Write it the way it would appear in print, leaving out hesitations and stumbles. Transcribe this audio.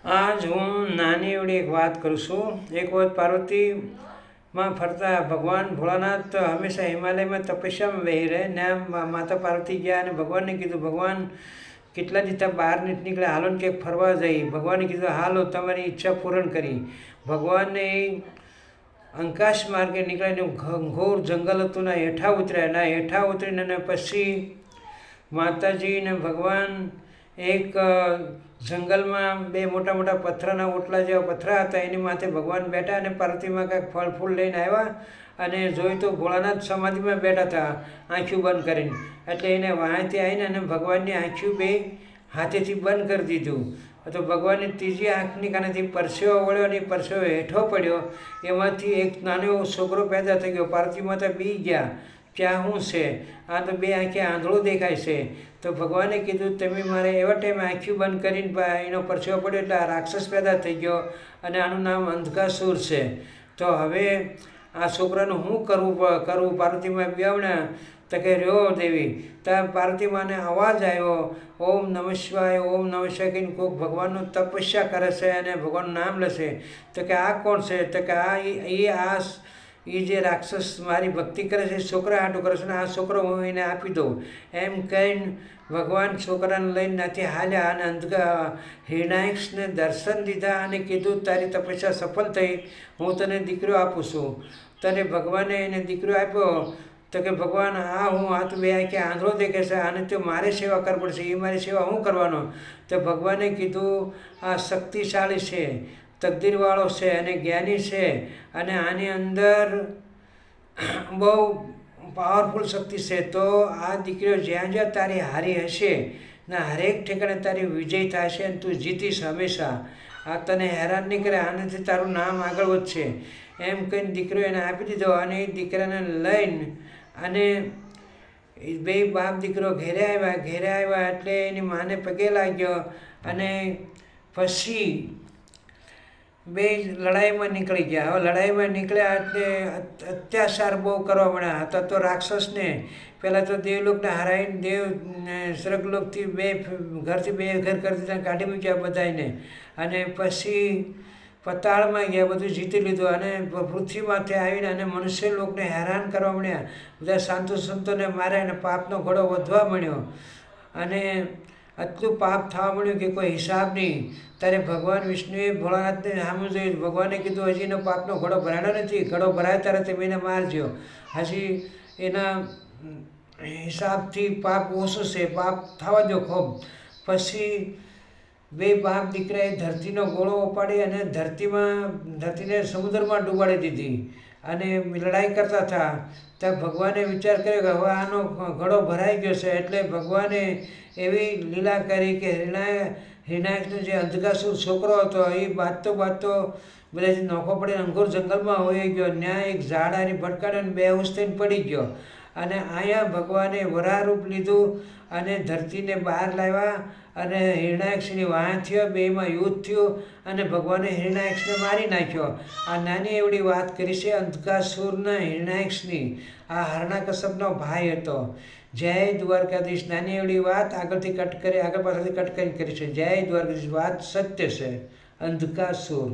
આજ હું નાની એવડી એક વાત કરું છું। એક વખત પાર્વતીમાં ફરતા ભગવાન ભોળાનાથ હંમેશા હિમાલયમાં તપસ્યામાં વહી રહે ને માતા પાર્વતી ગયા અને ભગવાનને કીધું, ભગવાન કેટલા દિવસ બહાર નથી નીકળ્યા, હાલો ને ક્યાંક ફરવા જઈ। ભગવાને કીધું હાલો, તમારી ઈચ્છા પૂર્ણ કરી। ભગવાનને અંકાશ માર્ગે નીકળીને ઘોર જંગલ હતું ના હેઠા ઉતર્યા। ના હેઠા ઉતરીને અને પછી માતાજી ને ભગવાન એક જંગલમાં બે મોટા મોટા પથ્થરના ઓટલા જેવા પથ્થરા હતા, એની માથે ભગવાન બેઠા અને પાર્વતીમાં કાંઈક ફળ ફૂલ લઈને આવ્યા અને જોયું તો ભોળાનાથ સમાધિમાં બેઠા હતા આંખું બંધ કરીને। એટલે એને વાંહેથી આવીને અને ભગવાનની આંખું બે હાથેથી બંધ કરી દીધું। તો ભગવાનની ત્રીજી આંખની કાનેથી પરસેવો વળ્યો અને પરસેવો હેઠો પડ્યો, એમાંથી એક નાનો એવો છોકરો પેદા થઈ ગયો। પાર્વતી માતા બી ગયા કે આ શું છે, આ તો બે આંખે આંધળો દેખાય છે। તો ભગવાને કીધું, તમે મારે એવા ટાઈમે આંખી બંધ કરીને એનો પરસેવો પડ્યો એટલે આ રાક્ષસ પેદા થઈ ગયો અને આનું નામ અંધકાસુર છે। તો હવે આ છોકરાનું શું કરવું પાર્વતીમાં બેવણા તો કે રહ્યો દેવી। ત્યાં પાર્વતીમાને અવાજ આવ્યો, ઓમ નમઃ શિવાય, ઓમ નમઃ શિવાય કહીને કોઈક ભગવાનનું તપસ્યા કરે છે અને ભગવાનનું નામ લેશે। તો કે આ કોણ છે? તો કે એ જે રાક્ષસ મારી ભક્તિ કરે છે એ છોકરા હાટું કરે છે ને આ છોકરો હું એને આપી દઉં। એમ કહીને ભગવાન છોકરાને લઈને નથી હાલ્યા અને હિરણાક્ષને દર્શન દીધા અને કીધું, તારી તપસ્યા સફળ થઈ, હું તને દીકરો આપું છું। તને ભગવાને એને દીકરો આપ્યો તો કે ભગવાન આ તો બે આંખે આંધળો દેખે છે, આને તો મારે સેવા કરવી પડશે, એ મારી સેવા હું કરવાનો? તો ભગવાને કીધું, આ શક્તિશાળી છે, તકદીરવાળો છે અને જ્ઞાની છે અને આની અંદર બહુ પાવરફુલ શક્તિ છે। તો આ દીકરીઓ જ્યાં જ્યાં તારી હારી હશે ને હરેક ઠેકાણે તારી વિજય થશે અને તું જીતીશ હંમેશા। આ તને હેરાન નહીં કરે, આનાથી તારું નામ આગળ વધશે। એમ કહીને દીકરો એને આપી દીધો અને એ દીકરાને લઈને અને બે બાપ દીકરો ઘેરે આવ્યા એટલે એની માને પગે લાગ્યો અને પછી બે લડાઈમાં નીકળી ગયા। હવે લડાઈમાં નીકળ્યા એટલે અત્યાચાર બહુ કરવા મળ્યા હતા। તો રાક્ષસને પહેલાં તો દેવલોકને હરાવીને દેવ સ્વર્ગલોકથી ઘરથી બે ઘર કરી દીધા, કાઢી મૂક્યા બધાને અને પછી પતાળમાં ગયા, બધું જીતી લીધું અને પૃથ્વી માથે આવીને અને મનુષ્ય લોકને હેરાન કરવા મળ્યા। બધા સાધુ સંતોને માર્યા અને પાપનો ઘોડો વધવા મળ્યો અને આટલું પાપ થવા મળ્યું કે કોઈ હિસાબ નહીં। ત્યારે ભગવાન વિષ્ણુએ ભોળાનાથને સામે જોયું, ભગવાને કીધું હજી એનો પાપનો ઘોડો ભરાયો નથી, ઘોડો ભરાય ત્યારે તમે એને મારજો, હજી એના હિસાબથી પાપ ઓછું છે, પાપ થવા દો ખૂબ। પછી બે બાપ દીકરાએ ધરતીનો ગોળો ઉપાડી અને ધરતીને સમુદ્રમાં ડૂબાડી દીધી અને લડાઈ કરતા હતા। ત્યાં ભગવાને વિચાર કર્યો કે હવે આનો ઘડો ભરાઈ ગયો છે, એટલે ભગવાને એવી લીલા કરી કે હિરણાક્ષનો જે અંધકાસુર છોકરો હતો એ બાજતો બધાથી નોખો પડીને અંગુર જંગલમાં હોઈ ગયો। ત્યાં એક ઝાડાની ભટકાડ્યો અને બેહોશ થઈને પડી ગયો અને અહીંયા ભગવાને વરાહ રૂપ લીધું અને ધરતીને બહાર લાવ્યા અને હિરણાક્ષની વાહ થયો, બેમાં યુદ્ધ થયું અને ભગવાને હિરણાક્ષને મારી નાખ્યો। આ નાની એવડી વાત કરી છે અંધકાસુરના હિરણાક્ષની। આ હરણાકશ્યપનો ભાઈ હતો। જય દ્વારકાધીશ। નાની એવડી વાત આગળ પાછળથી કટ કરીને કરી છે। જય દ્વારકાધીશ। વાત સત્ય છે। અંધકાસુર